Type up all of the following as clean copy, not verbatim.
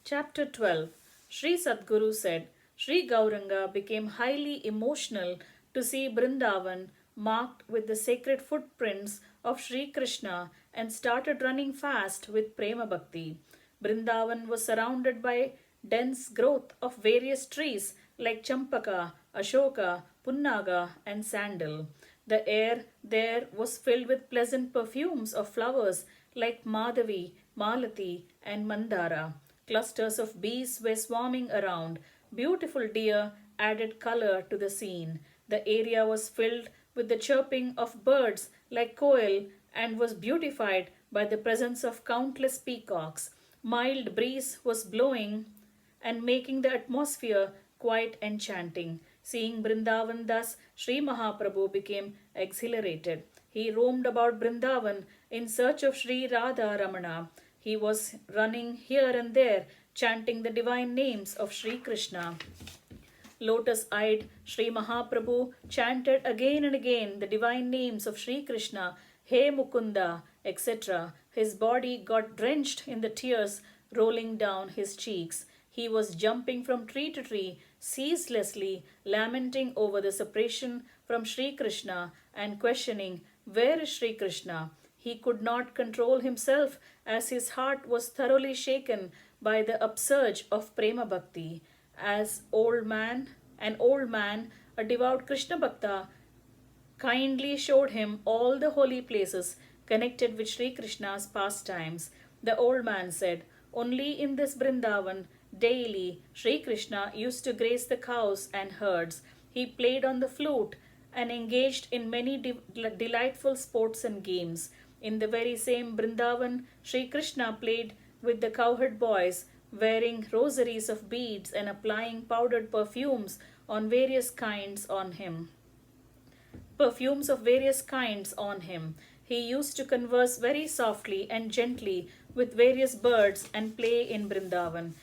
Chapter 12. Shri Sadguru said, Shri Gauranga became highly emotional to see Brindavan marked with the sacred footprints of Shri Krishna and started running fast with Prema Bhakti. Brindavan was surrounded by dense growth of various trees like Champaka, Ashoka, Punnaga, and Sandal. The air there was filled with pleasant perfumes of flowers like Madhavi, Malati, and Mandara. Clusters of bees were swarming around. Beautiful deer added color to the scene. The area was filled with the chirping of birds like koel and was beautified by the presence of countless peacocks. Mild breeze was blowing and making the atmosphere quite enchanting. Seeing Brindavan thus, Sri Mahaprabhu became exhilarated. He roamed about Brindavan in search of Sri Radha Ramana. He was running here and there, chanting the divine names of Sri Krishna. Lotus eyed Sri Mahaprabhu chanted again and again the divine names of Sri Krishna, He Mukunda, etc. His body got drenched in the tears rolling down his cheeks. He was jumping from tree to tree, ceaselessly lamenting over the separation from Sri Krishna and questioning, Where is Sri Krishna? He could not control himself as his heart was thoroughly shaken by the upsurge of Prema Bhakti. An old man, a devout Krishna Bhakta, kindly showed him all the holy places connected with Sri Krishna's pastimes. The old man said, Only in this Brindavan, daily, Sri Krishna used to graze the cows and herds. He played on the flute and engaged in many delightful sports and games. In the very same Brindavan, Sri Krishna played with the cowherd boys, wearing rosaries of beads and applying powdered perfumes of various kinds on him. He used to converse very softly and gently with various birds and play in Brindavan.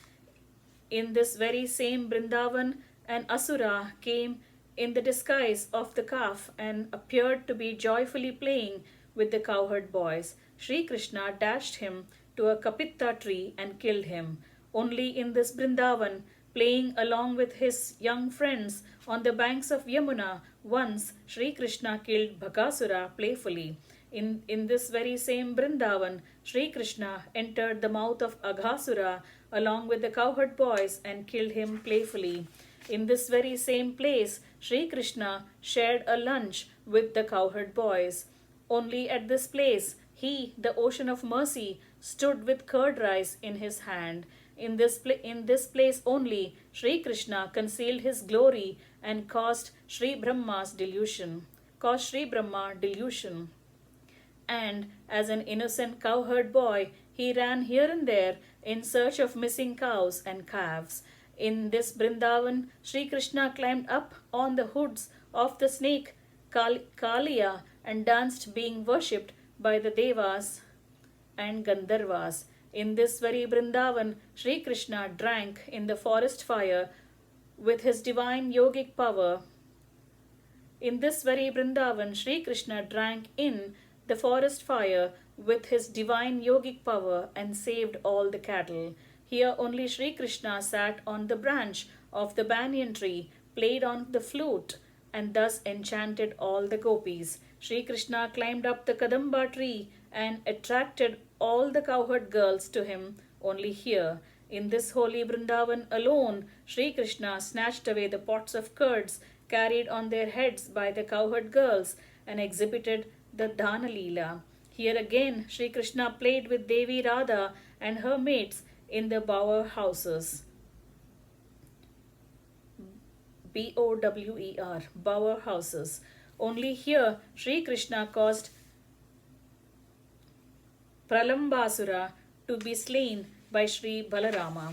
In this very same Brindavan, an Asura came in the disguise of the calf and appeared to be joyfully playing with the cowherd boys. Sri Krishna dashed him to a kapitta tree and killed him. Only in this Brindavan, playing along with his young friends on the banks of Yamuna, once Sri Krishna killed Bhakasura playfully. In this very same Brindavan, Sri Krishna entered the mouth of Aghasura along with the cowherd boys and killed him playfully. In this very same place, Sri Krishna shared a lunch with the cowherd boys. Only at this place, he, the ocean of mercy, stood with curd rice in his hand. In this place only, Sri Krishna concealed his glory and caused Sri Brahma delusion. And as an innocent cowherd boy, he ran here and there in search of missing cows and calves. In this Brindavan, Sri Krishna climbed up on the hoods of the snake Kaliya and danced, being worshipped by the Devas and Gandharvas. In this very Brindavan, Sri Krishna drank in the forest fire with his divine yogic power. In this very Brindavan, Sri Krishna drank in the forest fire with his divine yogic power and saved all the cattle. Here only Sri Krishna sat on the branch of the banyan tree, played on the flute, and thus enchanted all the gopis. Sri Krishna climbed up the Kadamba tree and attracted all the cowherd girls to him only here. In this holy Brindavan alone, Sri Krishna snatched away the pots of curds carried on their heads by the cowherd girls and exhibited the Dana Leela. Here again, Sri Krishna played with Devi Radha and her mates in the bower houses. Bower, bower houses. Only here, Sri Krishna caused Pralambasura to be slain by Sri Balarama.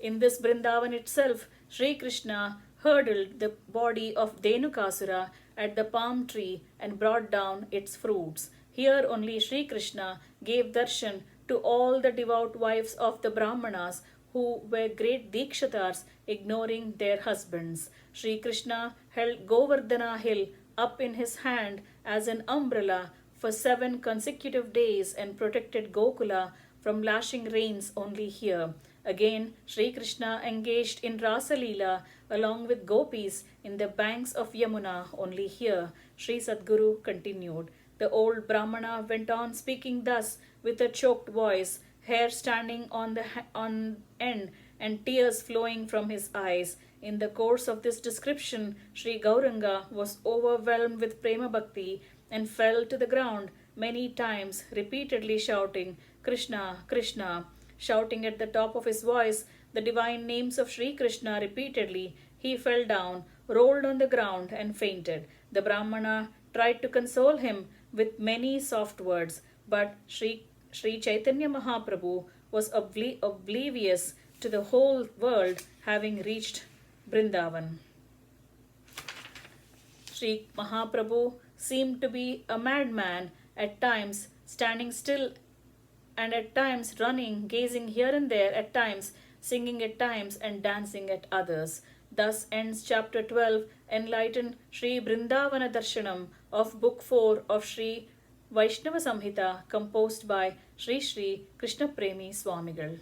In this Brindavan itself, Sri Krishna hurdled the body of Dhenukasura at the palm tree and brought down its fruits. Here only Sri Krishna gave darshan to all the devout wives of the Brahmanas who were great Dikshatars, ignoring their husbands. Sri Krishna held Govardhana hill up in his hand as an umbrella for 7 consecutive days and protected Gokula from lashing rains only here. Again, Sri Krishna engaged in Rasa Leela along with gopis in the banks of Yamuna. Only here, Sri Sadguru continued. The old Brahmana went on speaking thus with a choked voice, hair standing on end and tears flowing from his eyes. In the course of this description, Sri Gauranga was overwhelmed with prema bhakti and fell to the ground many times, repeatedly shouting, Krishna, Krishna. Shouting at the top of his voice the divine names of Sri Krishna repeatedly, he fell down, rolled on the ground, and fainted. The Brahmana tried to console him with many soft words, but Sri Chaitanya Mahaprabhu was oblivious to the whole world, having reached Brindavan. Sri Mahaprabhu seemed to be a madman, at times standing still and at times running, gazing here and there, at times singing at times and dancing at others. Thus ends chapter 12, enlightened Shri Brindavana Darshanam of book 4 of Shri Vaishnava Samhita, composed by Shri Krishna Premi Swamigal.